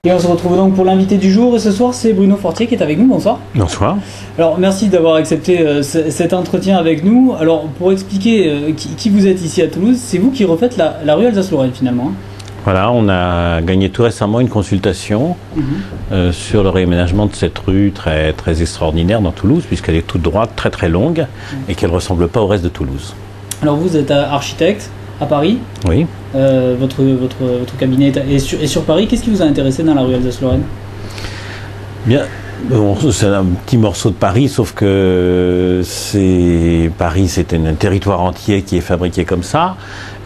Et on se retrouve donc pour l'invité du jour, et ce soir c'est Bruno Fortier qui est avec nous. Bonsoir. Bonsoir. Alors merci d'avoir accepté cet entretien avec nous. Alors pour expliquer qui vous êtes ici à Toulouse, c'est vous qui refaites la rue Alsace-Lorraine finalement. Voilà, on a gagné tout récemment une consultation sur le réaménagement de cette rue très, très extraordinaire dans Toulouse, puisqu'elle est toute droite, très très longue, et qu'elle ne ressemble pas au reste de Toulouse. Alors vous êtes architecte à Paris. Oui. Votre cabinet est sur Paris. Qu'est-ce qui vous a intéressé dans la rue Alsace-Lorraine? Bien, bon, c'est un petit morceau de Paris, sauf que Paris, c'est un territoire entier qui est fabriqué comme ça.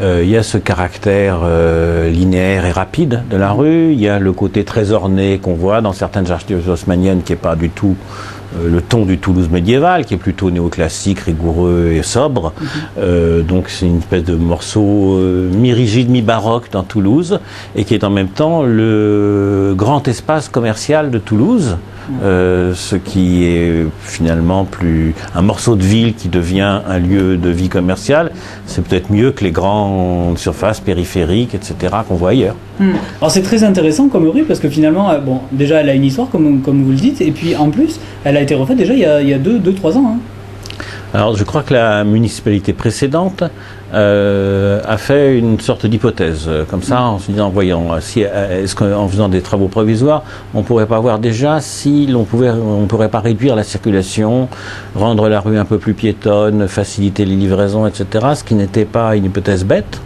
Il y a ce caractère linéaire et rapide de la rue. Il y a le côté très orné qu'on voit dans certaines architectures haussmanniennes, qui n'est pas du tout le ton du Toulouse médiéval, qui est plutôt néoclassique, rigoureux et sobre. Donc c'est une espèce de morceau mi-rigide, mi-baroque dans Toulouse, et qui est en même temps le grand espace commercial de Toulouse. Ce qui est finalement un morceau de ville qui devient un lieu de vie commerciale, c'est peut-être mieux que les grandes surfaces périphériques, etc., qu'on voit ailleurs. Alors c'est très intéressant comme rue, parce que finalement, bon, déjà elle a une histoire, comme vous le dites, et puis en plus, elle a été refaite déjà il y a 2-3 ans. Alors je crois que la municipalité précédente a fait une sorte d'hypothèse, comme ça, en se disant, voyons, est-ce qu'en faisant des travaux provisoires, on ne pourrait pas voir déjà si on pourrait pas réduire la circulation, rendre la rue un peu plus piétonne, faciliter les livraisons, etc., ce qui n'était pas une hypothèse bête.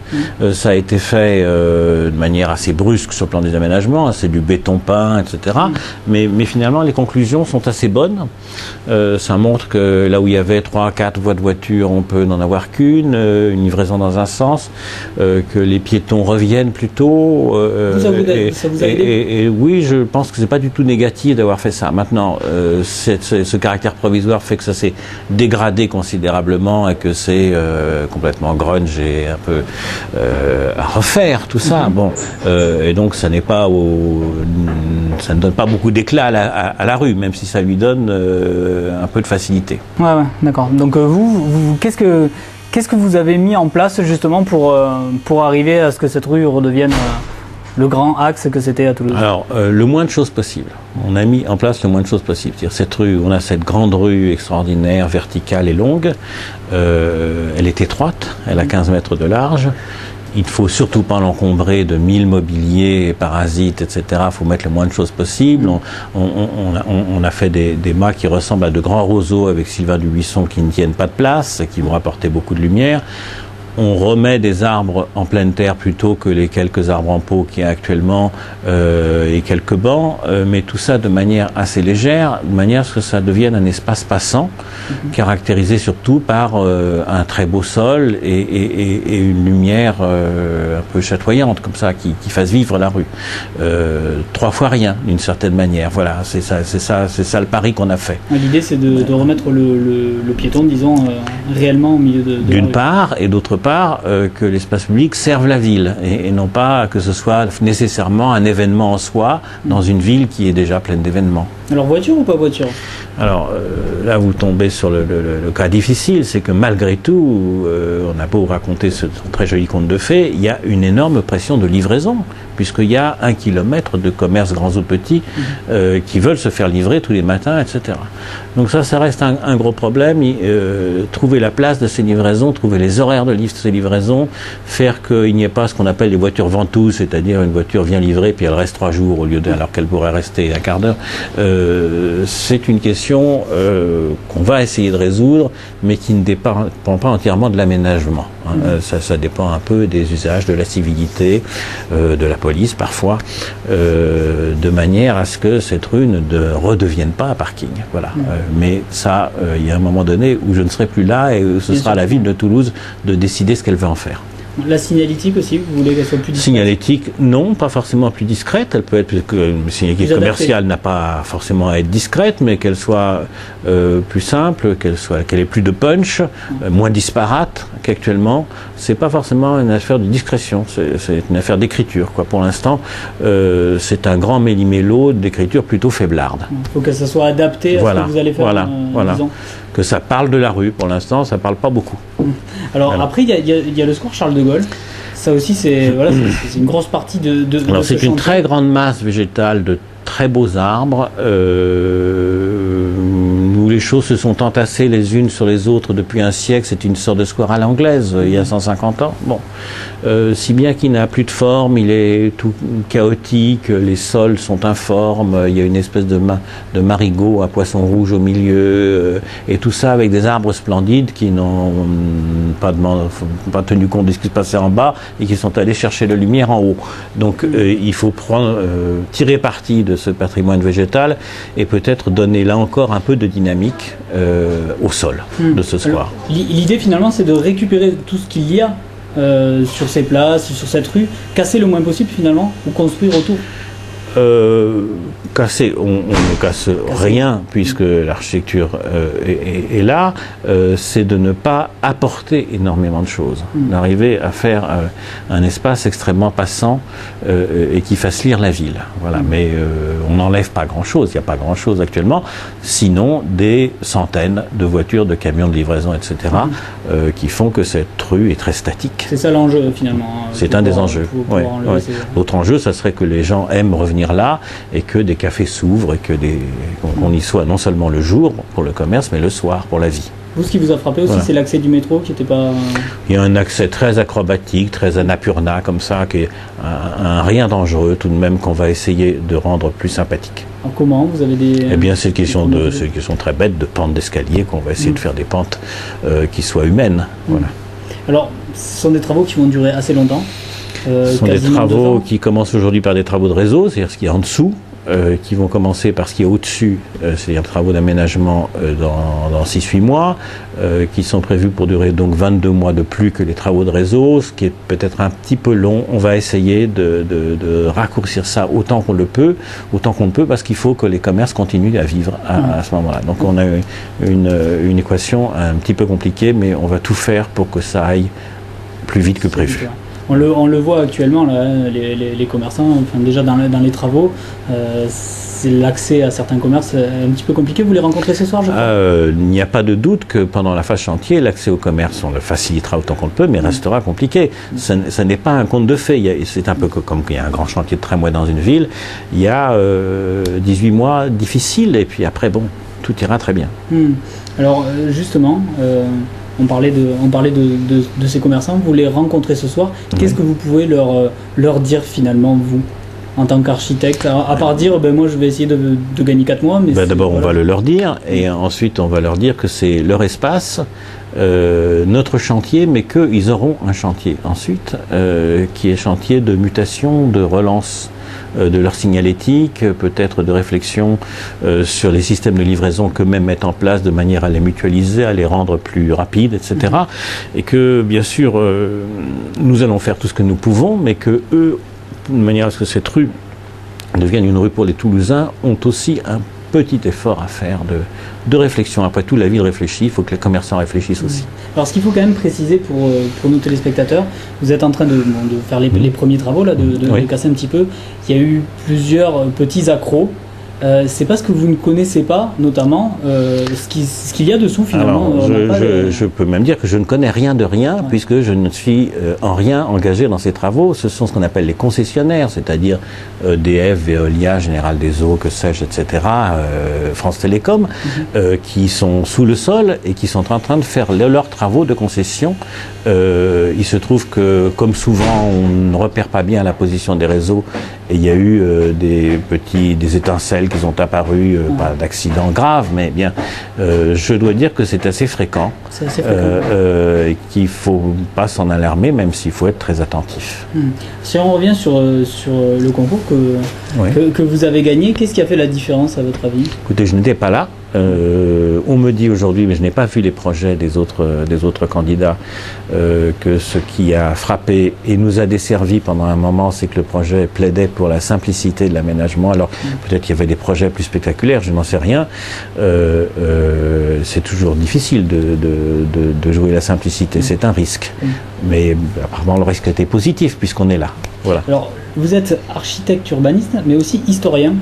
Ça a été fait de manière assez brusque sur le plan des aménagements, c'est du béton peint, etc., mais finalement les conclusions sont assez bonnes. Ça montre que là où il y avait 3-4 voies de voiture, on peut n'en avoir qu'une, une livraison dans un sens, que les piétons reviennent plutôt. Ça vous a aidé ? Et oui, je pense que c'est pas du tout négatif d'avoir fait ça. Maintenant, ce caractère provisoire fait que ça s'est dégradé considérablement et que c'est complètement grunge et un peu à refaire tout ça. Bon, et donc ça n'est pas ça ne donne pas beaucoup d'éclat à la rue, même si ça lui donne un peu de facilité. Ouais, d'accord. Donc vous qu'est-ce que vous avez mis en place justement pour arriver à ce que cette rue redevienne le grand axe que c'était à Toulouse? Alors, le moins de choses possible. On a mis en place le moins de choses possible. C'est-à-dire cette rue, on a cette grande rue extraordinaire, verticale et longue. Elle est étroite, elle a 15 mètres de large. Il ne faut surtout pas l'encombrer de 1000 mobiliers, parasites, etc. Il faut mettre le moins de choses possible. On a fait des mâts qui ressemblent à de grands roseaux avec Sylvain Dubuisson qui ne tiennent pas de place, qui vont apporter beaucoup de lumière. On remet des arbres en pleine terre plutôt que les quelques arbres en pot qu'il y a actuellement et quelques bancs, mais tout ça de manière assez légère, de manière à ce que ça devienne un espace passant, caractérisé surtout par un très beau sol et une lumière un peu chatoyante, comme ça, qui fasse vivre la rue. 3 fois rien, d'une certaine manière. Voilà, c'est ça le pari qu'on a fait. L'idée, c'est de remettre le piéton, disons, réellement au milieu de d'une part, et d'autre part, que l'espace public serve la ville et non pas que ce soit nécessairement un événement en soi dans une ville qui est déjà pleine d'événements. Alors voiture ou pas voiture? Alors là vous tombez sur le cas difficile, c'est que malgré tout, on a beau raconter ce très joli conte de fées, il y a une énorme pression de livraison, puisqu'il y a 1 kilomètre de commerces grands ou petits qui veulent se faire livrer tous les matins, etc. Donc ça reste un gros problème, trouver la place de ces livraisons, trouver les horaires de ces livraisons, faire qu'il n'y ait pas ce qu'on appelle les voitures ventouses, c'est-à-dire une voiture vient livrer puis elle reste 3 jours alors qu'elle pourrait rester un quart d'heure. C'est une question qu'on va essayer de résoudre, mais qui ne dépend pas entièrement de l'aménagement. Ça dépend un peu des usages, de la civilité, de la police parfois, de manière à ce que cette rue ne redevienne pas un parking. Voilà. Mais ça, il y a un moment donné où je ne serai plus là et où ce sera à la ville de Toulouse de décider ce qu'elle veut en faire. La signalétique aussi, vous voulez qu'elle soit plus discrète? Signalétique, non, pas forcément plus discrète. Elle peut être, une signalétique commerciale n'a pas forcément à être discrète, mais qu'elle soit plus simple, qu'elle ait plus de punch, moins disparate qu'actuellement. C'est pas forcément une affaire de discrétion, c'est une affaire d'écriture, quoi. Pour l'instant, c'est un grand méli-mélo d'écriture plutôt faiblarde. Il faut que ça soit adapté à ce que vous allez faire. Voilà. Que ça parle de la rue. Pour l'instant, ça parle pas beaucoup. Alors après, il y a le square Charles de Gaulle. Ça aussi, c'est voilà, c'est une grosse partie de Alors ce c'est une chantier. très grande masse végétale de très beaux arbres où les choses se sont entassées les unes sur les autres depuis un siècle. C'est une sorte de square à l'anglaise il y a 150 ans. Bon, si bien qu'il n'a plus de forme, il est tout chaotique, les sols sont informes, il y a une espèce de marigot à poisson rouge au milieu, et tout ça avec des arbres splendides qui n'ont pas tenu compte de ce qui se passait en bas et qui sont allés chercher la lumière en haut. Donc il faut tirer parti de ce patrimoine végétal et peut-être donner là encore un peu de dynamique au sol de ce square. L'idée finalement, c'est de récupérer tout ce qu'il y a sur ces places, sur cette rue, casser le moins possible finalement, ou construire autour. Casser, on ne casse rien puisque l'architecture est là, c'est de ne pas apporter énormément de choses, d'arriver à faire un espace extrêmement passant et qui fasse lire la ville. Voilà. Mais on n'enlève pas grand-chose, il n'y a pas grand-chose actuellement, sinon des centaines de voitures, de camions de livraison, etc., qui font que cette rue est très statique. C'est ça l'enjeu finalement. C'est un des enjeux. L'autre enjeu, ça serait que les gens aiment revenir là et que des cafés s'ouvrent et qu'on y soit non seulement le jour pour le commerce, mais le soir pour la vie. Vous, ce qui vous a frappé aussi, c'est l'accès du métro qui n'était pas... Il y a un accès très acrobatique, très annapurna comme ça, qui est un rien dangereux tout de même qu'on va essayer de rendre plus sympathique. Alors comment vous avez des... Eh bien, c'est une question très bête de pente d'escalier qu'on va essayer de faire des pentes qui soient humaines. Voilà. Alors, ce sont des travaux qui vont durer assez longtemps. Ce sont des travaux qui commencent aujourd'hui par des travaux de réseau, c'est-à-dire ce qui est en dessous, qui vont commencer par ce qui est au-dessus, c'est-à-dire travaux d'aménagement dans 6-8 mois, qui sont prévus pour durer donc 22 mois de plus que les travaux de réseau, ce qui est peut-être un petit peu long. On va essayer de raccourcir ça autant qu'on ne peut, parce qu'il faut que les commerces continuent à vivre à ce moment-là. Donc on a une équation un petit peu compliquée, mais on va tout faire pour que ça aille plus vite que prévu. On le voit actuellement, là, les commerçants, enfin, déjà dans les travaux, c'est l'accès à certains commerces un petit peu compliqué. Vous les rencontrez ce soir, je crois? Il n'y a pas de doute que pendant la phase chantier, l'accès au commerce, on le facilitera autant qu'on le peut, mais restera compliqué. Ce n'est pas un conte de fées. C'est un peu comme il y a un grand chantier de tramway dans une ville. Il y a 18 mois difficiles, et puis après, bon, tout ira très bien. Alors, justement... On parlait de ces commerçants, vous les rencontrez ce soir. Qu'est-ce que vous pouvez leur dire finalement, vous, en tant qu'architecte, à part dire moi je vais essayer de gagner 4 mois, mais d'abord on va le leur dire, et ensuite on va leur dire que c'est leur espace, notre chantier, mais qu'ils auront un chantier ensuite, qui est chantier de mutation, de relance de leur signalétique, peut-être de réflexion sur les systèmes de livraison qu'eux-mêmes mettent en place de manière à les mutualiser, à les rendre plus rapides, etc. Et que, bien sûr, nous allons faire tout ce que nous pouvons, mais que eux, de manière à ce que cette rue devienne une rue pour les Toulousains, ont aussi un petit effort à faire de réflexion. Après tout, la ville réfléchit, il faut que les commerçants réfléchissent aussi. Alors, ce qu'il faut quand même préciser pour nos téléspectateurs, vous êtes en train de faire les premiers travaux, là, de casser un petit peu. Il y a eu plusieurs petits accros. C'est parce que vous ne connaissez pas, notamment, ce qu'il y a dessous, finalement. Alors, je peux même dire que je ne connais rien de rien, puisque je ne suis en rien engagé dans ces travaux. Ce sont ce qu'on appelle les concessionnaires, c'est-à-dire EDF, Veolia, Général des Eaux, que sais-je, etc., France Télécom, qui sont sous le sol et qui sont en train de faire leurs travaux de concession. Il se trouve que, comme souvent, on ne repère pas bien la position des réseaux, et il y a eu des étincelles qui sont apparues, pas d'accidents graves, mais bien, je dois dire que c'est assez fréquent, qu'il ne faut pas s'en alarmer, même s'il faut être très attentif. Si on revient sur le concours que vous avez gagné, qu'est-ce qui a fait la différence à votre avis? Écoutez, je n'étais pas là. On me dit aujourd'hui, mais je n'ai pas vu les projets des autres candidats, que ce qui a frappé et nous a desservi pendant un moment, c'est que le projet plaidait pour la simplicité de l'aménagement. Alors peut-être qu'il y avait des projets plus spectaculaires, je n'en sais rien. C'est toujours difficile de jouer la simplicité, c'est un risque. Mais apparemment le risque était positif puisqu'on est là. Voilà. Alors, vous êtes architecte urbaniste, mais aussi historien,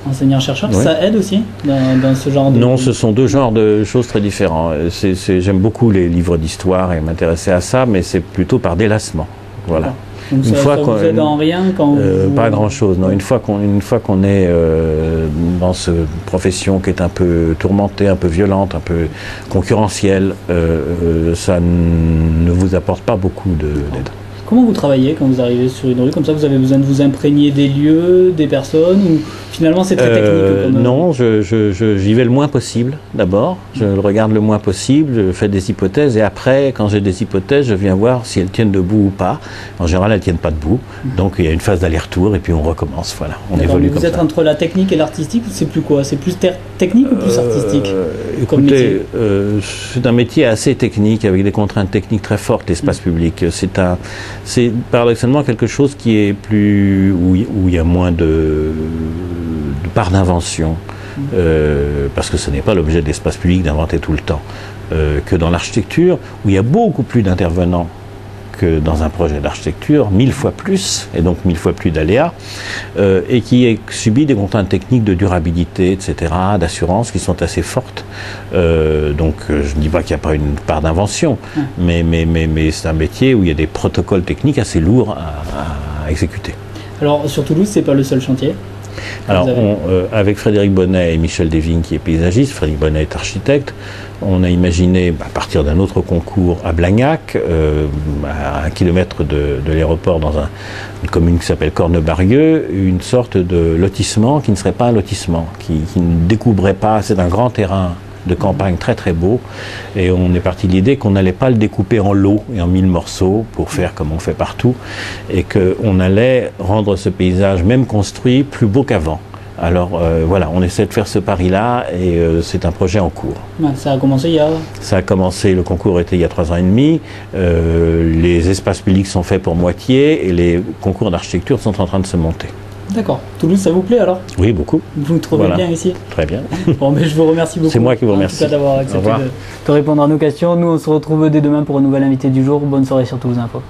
enseignant-chercheur. Ça aide aussi dans ce genre de... Non, ce sont deux genres de choses très différents. J'aime beaucoup les livres d'histoire et m'intéresser à ça, mais c'est plutôt par délassement. Voilà. Donc Une ça, fois ça qu'on- vous aide en rien quand vous... Pas grand-chose. Non, une fois qu'on est dans cette profession qui est un peu tourmentée, un peu violente, un peu concurrentielle, ça ne vous apporte pas beaucoup d'aide. Comment vous travaillez quand vous arrivez sur une rue comme ça? Vous avez besoin de vous imprégner des lieux, des personnes, ou finalement c'est très technique comme... Non, j'y vais le moins possible d'abord. Je le regarde le moins possible, je fais des hypothèses et après, quand j'ai des hypothèses, je viens voir si elles tiennent debout ou pas. En général, elles ne tiennent pas debout. Donc il y a une phase d'aller-retour et puis on recommence. Voilà, on D'accord, évolue mais comme vous êtes ça. entre la technique et l'artistique, c'est plus quoi? C'est plus technique ou plus artistique comme métier? Écoutez, c'est un métier assez technique avec des contraintes techniques très fortes, l'espace public. C'est paradoxalement quelque chose qui est plus où il y a moins de part d'invention, parce que ce n'est pas l'objet de l'espace public d'inventer tout le temps, que dans l'architecture, où il y a beaucoup plus d'intervenants que dans un projet d'architecture, 1000 fois plus, et donc 1000 fois plus d'aléas, et qui subit des contraintes techniques de durabilité, etc., d'assurance, qui sont assez fortes. Donc je ne dis pas qu'il n'y a pas une part d'invention, mais c'est un métier où il y a des protocoles techniques assez lourds à exécuter. Alors sur Toulouse, c'est pas le seul chantier? Alors, avec Frédéric Bonnet et Michel Desvignes, qui est paysagiste, Frédéric Bonnet est architecte, on a imaginé, à partir d'un autre concours à Blagnac, à 1 kilomètre de l'aéroport, dans une commune qui s'appelle Cornebarieux, une sorte de lotissement qui ne serait pas un lotissement, qui ne découvrait pas, c'est un grand terrain de campagne très très beau, et on est parti de l'idée qu'on n'allait pas le découper en lots et en 1000 morceaux pour faire comme on fait partout, et qu'on allait rendre ce paysage, même construit, plus beau qu'avant. Alors voilà, on essaie de faire ce pari-là, et c'est un projet en cours. Ouais, ça a commencé il y a... Ça a commencé, le concours était il y a 3 ans et demi, les espaces publics sont faits pour moitié, et les concours d'architecture sont en train de se monter. D'accord. Toulouse, ça vous plaît alors? Oui, beaucoup. Vous vous trouvez bien ici? Très bien. Bon, mais je vous remercie beaucoup. C'est moi qui vous remercie. En tout cas d'avoir accepté de répondre à nos questions. Nous, on se retrouve dès demain pour un nouvel invité du jour. Bonne soirée sur Toulouse Info.